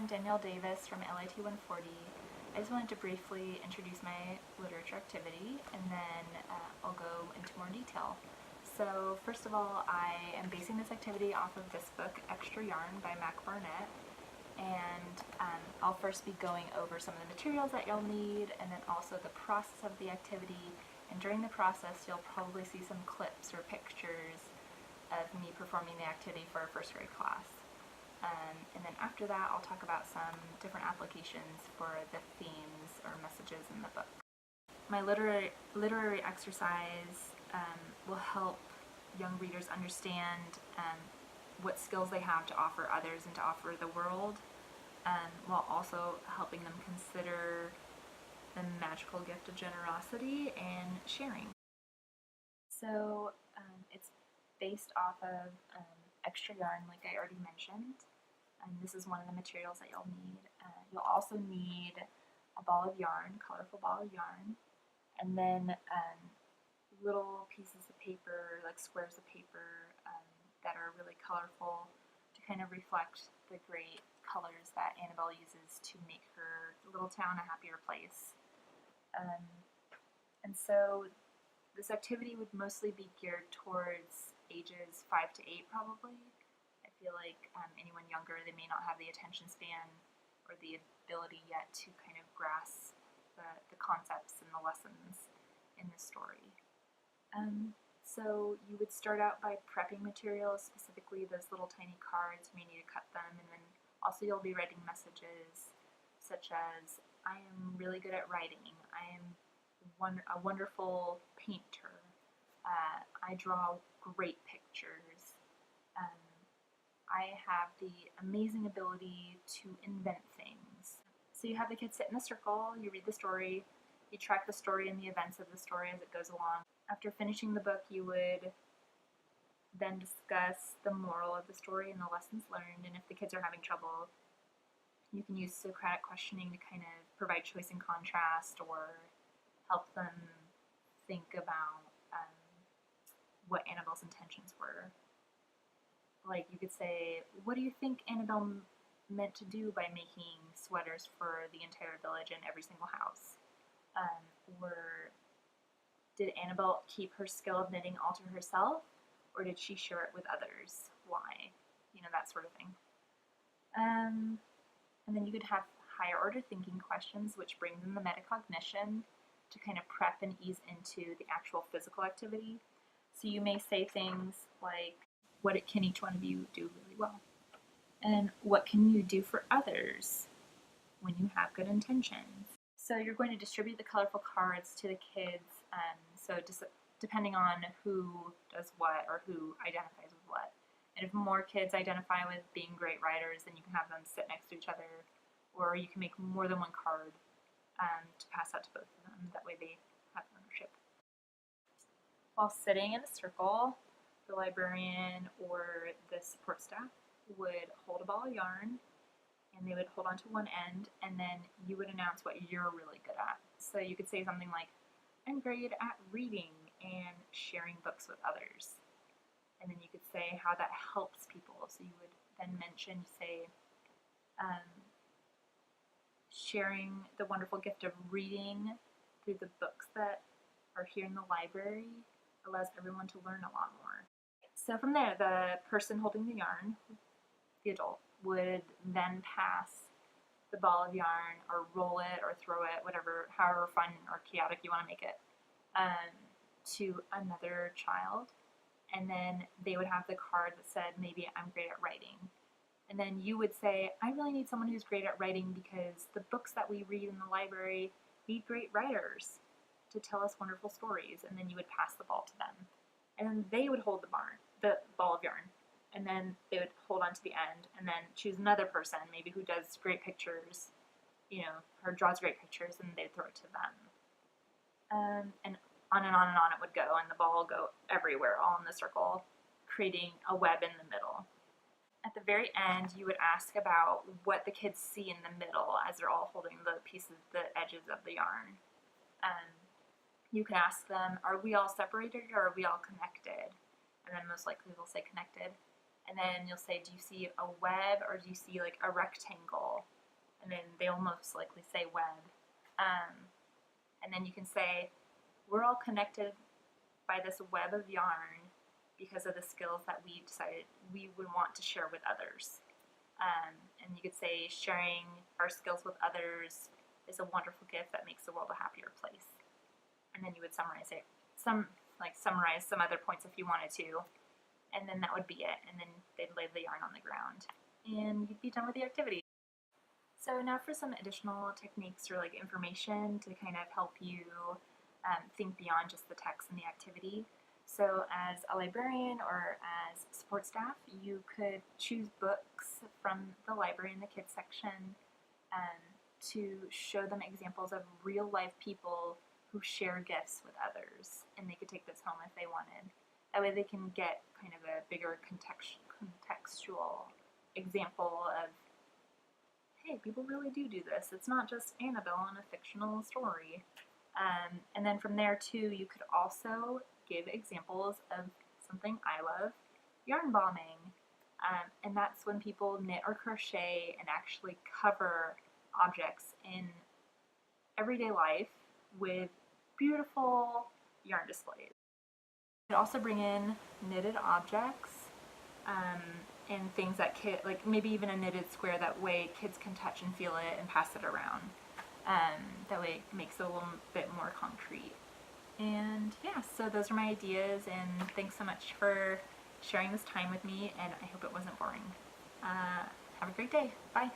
I'm Danielle Davis from LIT 140. I just wanted to briefly introduce my literature activity and then I'll go into more detail. So first of all, I am basing this activity off of this book, Extra Yarn by Mac Barnett, and I'll first be going over some of the materials that you'll need and then also the process of the activity, and during the process you'll probably see some clips or pictures of me performing the activity for a first grade class. And then after that, I'll talk about some different applications for the themes or messages in the book. My literary exercise will help young readers understand what skills they have to offer others and to offer the world, while also helping them consider the magical gift of generosity and sharing. So it's based off of Extra Yarn, like I already mentioned. And this is one of the materials that you'll need. You'll also need a ball of yarn, colorful ball of yarn, and then little pieces of paper, like squares of paper, that are really colorful to kind of reflect the great colors that Annabelle uses to make her little town a happier place. And so this activity would mostly be geared towards ages 5 to 8 probably. I feel like anyone younger, they may not have the attention span or the ability yet to kind of grasp the concepts and the lessons in the story. So you would start out by prepping materials, specifically those little tiny cards. You may need to cut them, and then also you'll be writing messages such as, I am really good at writing, I am a wonderful painter, I draw great pictures, I have the amazing ability to invent things. So you have the kids sit in a circle, you read the story, you track the story and the events of the story as it goes along. After finishing the book, you would then discuss the moral of the story and the lessons learned, and if the kids are having trouble, you can use Socratic questioning to kind of provide choice and contrast or help them think about what Annabelle's intentions were. Like, you could say, what do you think Annabelle meant to do by making sweaters for the entire village and every single house? Or did Annabelle keep her skill of knitting all to herself, or did she share it with others? Why? You know, that sort of thing. And then you could have higher order thinking questions, which brings in the metacognition to kind of prep and ease into the actual physical activity. So you may say things like, what can each one of you do really well? And what can you do for others when you have good intentions? So you're going to distribute the colorful cards to the kids, so just depending on who does what or who identifies with what. And if more kids identify with being great writers, then you can have them sit next to each other, or you can make more than one card to pass out to both of them. That way they have ownership. While sitting in a circle, the librarian or the support staff would hold a ball of yarn, and they would hold on to one end, and then you would announce what you're really good at. So you could say something like, I'm great at reading and sharing books with others. And then you could say how that helps people. So you would then mention, say, sharing the wonderful gift of reading through the books that are here in the library allows everyone to learn a lot more. So from there, the person holding the yarn, the adult, would then pass the ball of yarn or roll it or throw it, however fun or chaotic you want to make it, to another child. And then they would have the card that said, maybe I'm great at writing. And then you would say, I really need someone who's great at writing because the books that we read in the library need great writers to tell us wonderful stories. And then you would pass the ball to them. And then they would hold the ball of yarn, and then they would hold on to the end, and then choose another person, maybe who does great pictures, or draws great pictures, and they'd throw it to them. And on and on and on it would go, and the ball would go everywhere, all in the circle, creating a web in the middle. At the very end, you would ask about what the kids see in the middle as they're all holding the edges of the yarn. You could ask them, are we all separated or are we all connected? And then most likely they'll say connected. And then you'll say, do you see a web or do you see like a rectangle? And then they'll most likely say web. And then you can say, we're all connected by this web of yarn because of the skills that we decided we would want to share with others. And you could say, sharing our skills with others is a wonderful gift that makes the world a happier place. And then you would summarize it. Summarize some other points if you wanted to. And then that would be it. And then they'd lay the yarn on the ground. And you'd be done with the activity. So now for some additional techniques or like information to kind of help you think beyond just the text and the activity. So as a librarian or as support staff, you could choose books from the library in the kids section to show them examples of real life people who share gifts with others, and they could take this home if they wanted. That way they can get kind of a bigger contextual example of, hey, people really do this. It's not just Annabelle in a fictional story. And then from there too, you could also give examples of something I love, yarn bombing. And that's when people knit or crochet and actually cover objects in everyday life with beautiful yarn displays. You could also bring in knitted objects and things that like maybe even a knitted square, that way kids can touch and feel it and pass it around. That way it makes it a little bit more concrete. And yeah, so those are my ideas, and thanks so much for sharing this time with me, and I hope it wasn't boring. Have a great day. Bye.